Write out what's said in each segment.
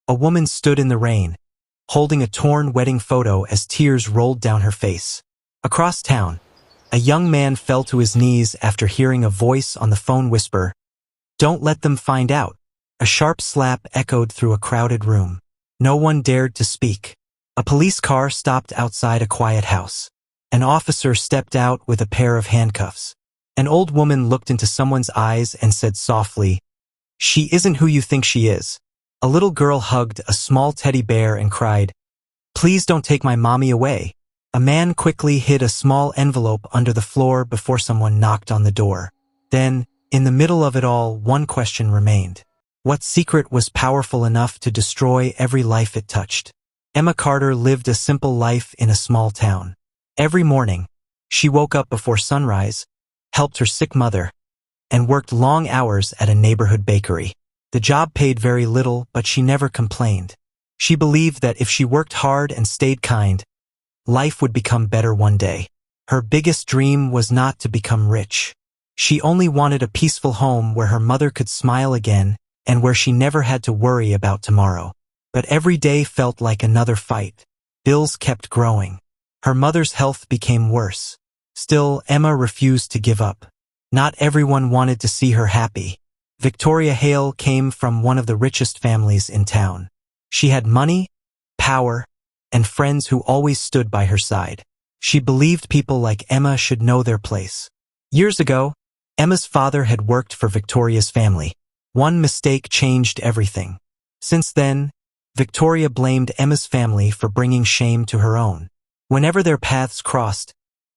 A woman stood in the rain, holding a torn wedding photo as tears rolled down her face. Across town, a young man fell to his knees after hearing a voice on the phone whisper, "Don't let them find out." A sharp slap echoed through a crowded room. No one dared to speak. A police car stopped outside a quiet house. An officer stepped out with a pair of handcuffs. An old woman looked into someone's eyes and said softly, "She isn't who you think she is." A little girl hugged a small teddy bear and cried, "Please don't take my mommy away." A man quickly hid a small envelope under the floor before someone knocked on the door. Then, in the middle of it all, one question remained. What secret was powerful enough to destroy every life it touched? Emma Carter lived a simple life in a small town. Every morning, she woke up before sunrise, helped her sick mother, and worked long hours at a neighborhood bakery. The job paid very little, but she never complained. She believed that if she worked hard and stayed kind, life would become better one day. Her biggest dream was not to become rich. She only wanted a peaceful home where her mother could smile again and where she never had to worry about tomorrow. But every day felt like another fight. Bills kept growing. Her mother's health became worse. Still, Emma refused to give up. Not everyone wanted to see her happy. Victoria Hale came from one of the richest families in town. She had money, power, and friends who always stood by her side. She believed people like Emma should know their place. Years ago, Emma's father had worked for Victoria's family. One mistake changed everything. Since then, Victoria blamed Emma's family for bringing shame to her own. Whenever their paths crossed,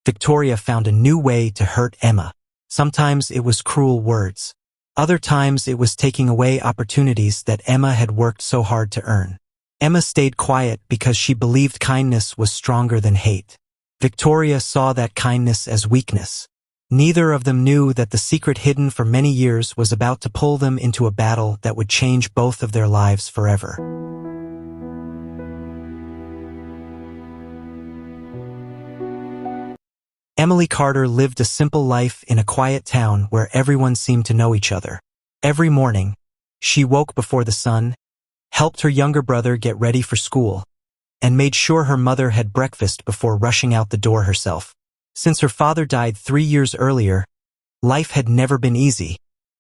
Victoria found a new way to hurt Emma. Sometimes it was cruel words. Other times it was taking away opportunities that Emma had worked so hard to earn. Emma stayed quiet because she believed kindness was stronger than hate. Victoria saw that kindness as weakness. Neither of them knew that the secret hidden for many years was about to pull them into a battle that would change both of their lives forever. Emily Carter lived a simple life in a quiet town where everyone seemed to know each other. Every morning, she woke before the sun, helped her younger brother get ready for school, and made sure her mother had breakfast before rushing out the door herself. Since her father died 3 years earlier, life had never been easy,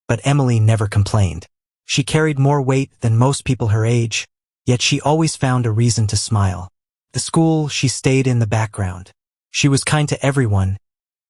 but Emily never complained. She carried more weight than most people her age, yet she always found a reason to smile. At school, she stayed in the background. She was kind to everyone,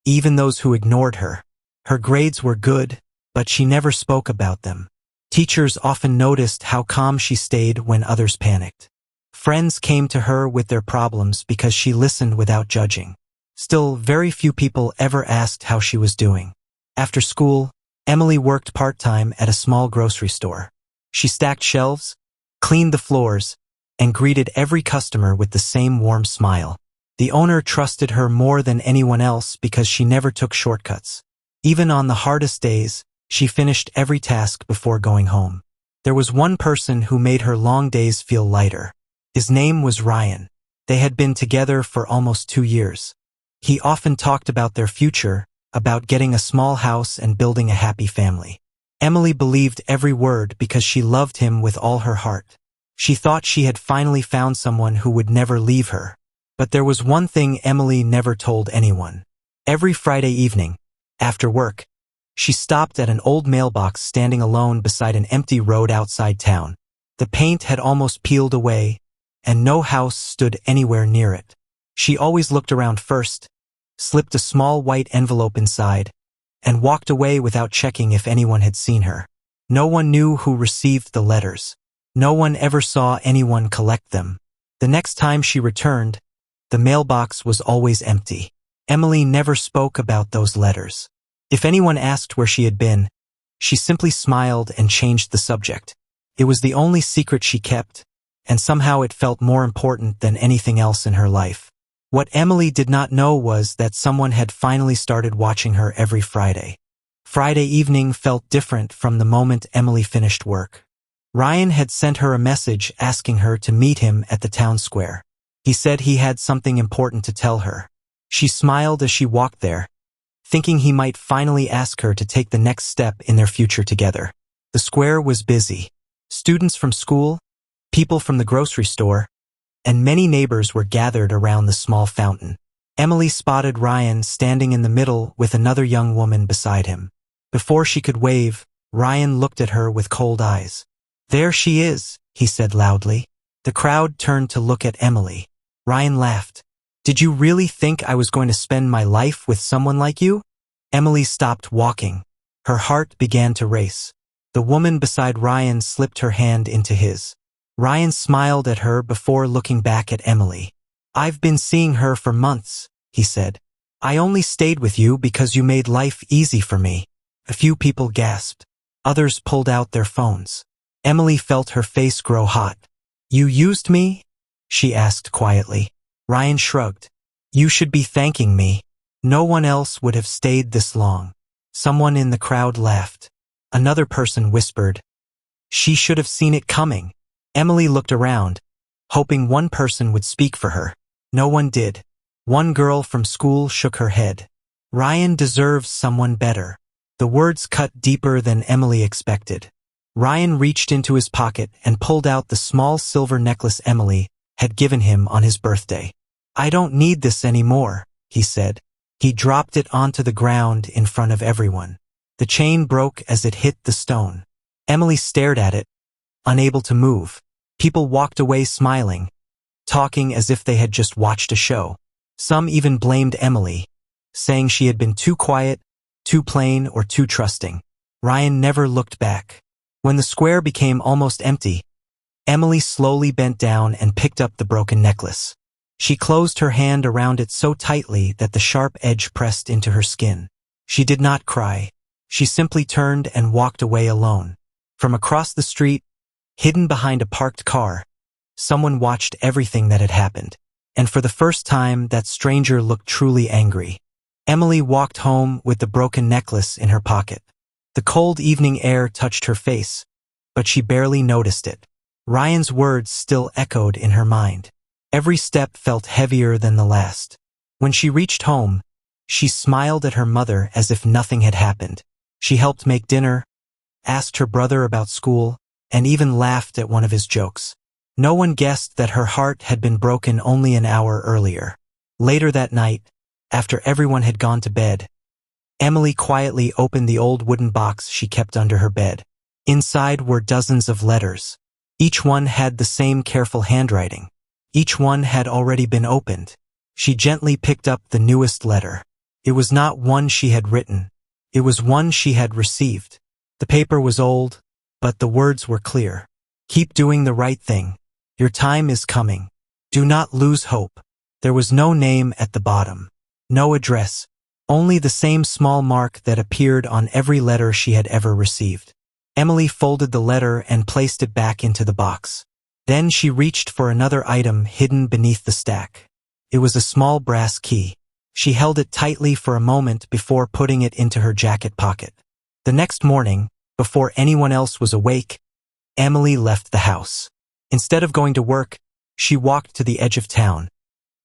even those who ignored her. Her grades were good, but she never spoke about them. Teachers often noticed how calm she stayed when others panicked. Friends came to her with their problems because she listened without judging. Still, very few people ever asked how she was doing. After school, Emily worked part-time at a small grocery store. She stacked shelves, cleaned the floors, and greeted every customer with the same warm smile. The owner trusted her more than anyone else because she never took shortcuts. Even on the hardest days, she finished every task before going home. There was one person who made her long days feel lighter. His name was Ryan. They had been together for almost 2 years. He often talked about their future, about getting a small house and building a happy family. Emily believed every word because she loved him with all her heart. She thought she had finally found someone who would never leave her. But there was one thing Emily never told anyone. Every Friday evening, after work, she stopped at an old mailbox standing alone beside an empty road outside town. The paint had almost peeled away, and no house stood anywhere near it. She always looked around first, slipped a small white envelope inside, and walked away without checking if anyone had seen her. No one knew who received the letters. No one ever saw anyone collect them. The next time she returned, the mailbox was always empty. Emily never spoke about those letters. If anyone asked where she had been, she simply smiled and changed the subject. It was the only secret she kept, and somehow it felt more important than anything else in her life. What Emily did not know was that someone had finally started watching her every Friday. Friday evening felt different from the moment Emily finished work. Ryan had sent her a message asking her to meet him at the town square. He said he had something important to tell her. She smiled as she walked there, thinking he might finally ask her to take the next step in their future together. The square was busy. Students from school, people from the grocery store, and many neighbors were gathered around the small fountain. Emily spotted Ryan standing in the middle with another young woman beside him. Before she could wave, Ryan looked at her with cold eyes. "There she is," he said loudly. The crowd turned to look at Emily. Ryan laughed. "Did you really think I was going to spend my life with someone like you?" Emily stopped walking. Her heart began to race. The woman beside Ryan slipped her hand into his. Ryan smiled at her before looking back at Emily. "I've been seeing her for months," he said. "I only stayed with you because you made life easy for me." A few people gasped. Others pulled out their phones. Emily felt her face grow hot. "You used me?" she asked quietly. Ryan shrugged. "You should be thanking me. No one else would have stayed this long." Someone in the crowd laughed. Another person whispered, "She should have seen it coming." Emily looked around, hoping one person would speak for her. No one did. One girl from school shook her head. "Ryan deserves someone better." The words cut deeper than Emily expected. Ryan reached into his pocket and pulled out the small silver necklace Emily had given him on his birthday. "I don't need this anymore," he said. He dropped it onto the ground in front of everyone. The chain broke as it hit the stone. Emily stared at it, unable to move. People walked away smiling, talking as if they had just watched a show. Some even blamed Emily, saying she had been too quiet, too plain, or too trusting. Ryan never looked back. When the square became almost empty, Emily slowly bent down and picked up the broken necklace. She closed her hand around it so tightly that the sharp edge pressed into her skin. She did not cry. She simply turned and walked away alone. From across the street, hidden behind a parked car, someone watched everything that had happened. And for the first time, that stranger looked truly angry. Emily walked home with the broken necklace in her pocket. The cold evening air touched her face, but she barely noticed it. Ryan's words still echoed in her mind. Every step felt heavier than the last. When she reached home, she smiled at her mother as if nothing had happened. She helped make dinner, asked her brother about school, and even laughed at one of his jokes. No one guessed that her heart had been broken only an hour earlier. Later that night, after everyone had gone to bed, Emily quietly opened the old wooden box she kept under her bed. Inside were dozens of letters. Each one had the same careful handwriting. Each one had already been opened. She gently picked up the newest letter. It was not one she had written. It was one she had received. The paper was old, but the words were clear. "Keep doing the right thing. Your time is coming. Do not lose hope." There was no name at the bottom. No address. Only the same small mark that appeared on every letter she had ever received. Emily folded the letter and placed it back into the box. Then she reached for another item hidden beneath the stack. It was a small brass key. She held it tightly for a moment before putting it into her jacket pocket. The next morning, before anyone else was awake, Emily left the house. Instead of going to work, she walked to the edge of town,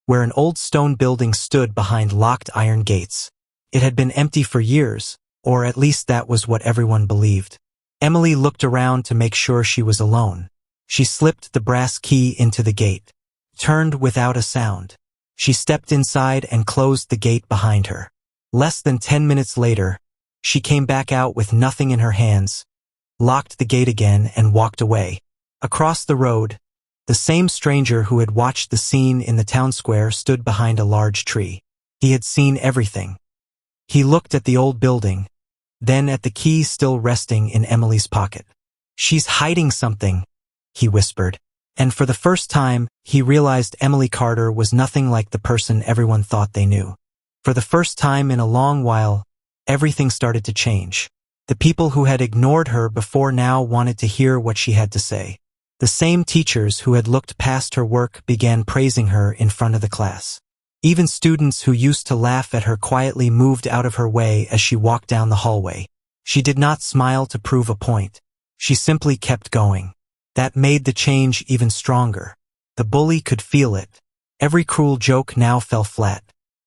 where an old stone building stood behind locked iron gates. It had been empty for years, or at least that was what everyone believed. Emily looked around to make sure she was alone. She slipped the brass key into the gate, turned without a sound. She stepped inside and closed the gate behind her. Less than 10 minutes later, she came back out with nothing in her hands, locked the gate again, and walked away. Across the road, the same stranger who had watched the scene in the town square stood behind a large tree. He had seen everything. He looked at the old building, then at the key still resting in Emily's pocket. "She's hiding something," he whispered. And for the first time, he realized Emily Carter was nothing like the person everyone thought they knew. For the first time in a long while, everything started to change. The people who had ignored her before now wanted to hear what she had to say. The same teachers who had looked past her work began praising her in front of the class. Even students who used to laugh at her quietly moved out of her way as she walked down the hallway. She did not smile to prove a point. She simply kept going. That made the change even stronger. The bully could feel it. Every cruel joke now fell flat.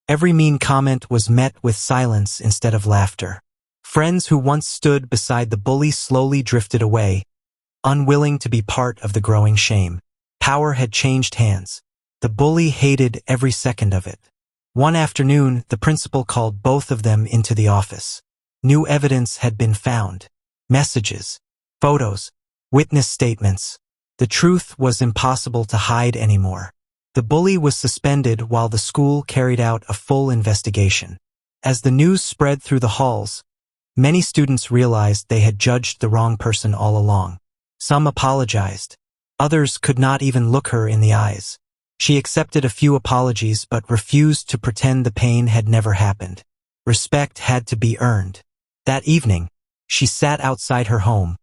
Every mean comment was met with silence instead of laughter. Friends who once stood beside the bully slowly drifted away, unwilling to be part of the growing shame. Power had changed hands. The bully hated every second of it. One afternoon, the principal called both of them into the office. New evidence had been found. Messages, photos, witness statements. The truth was impossible to hide anymore. The bully was suspended while the school carried out a full investigation. As the news spread through the halls, many students realized they had judged the wrong person all along. Some apologized. Others could not even look her in the eyes. She accepted a few apologies but refused to pretend the pain had never happened. Respect had to be earned. That evening, she sat outside her home,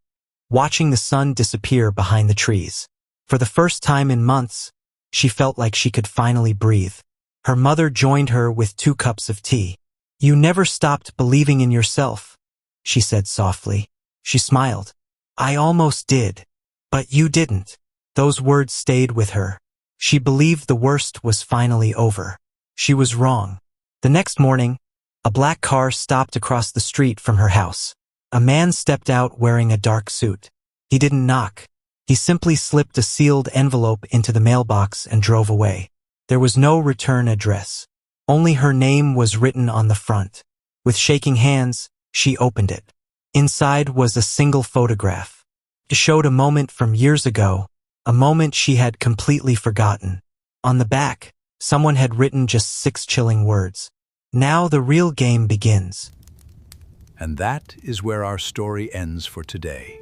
watching the sun disappear behind the trees. For the first time in months, she felt like she could finally breathe. Her mother joined her with 2 cups of tea. "You never stopped believing in yourself," she said softly. She smiled. "I almost did. But you didn't." Those words stayed with her. She believed the worst was finally over. She was wrong. The next morning, a black car stopped across the street from her house. A man stepped out wearing a dark suit. He didn't knock. He simply slipped a sealed envelope into the mailbox and drove away. There was no return address. Only her name was written on the front. With shaking hands, she opened it. Inside was a single photograph. It showed a moment from years ago, a moment she had completely forgotten. On the back, someone had written just 6 chilling words. "Now the real game begins." And that is where our story ends for today.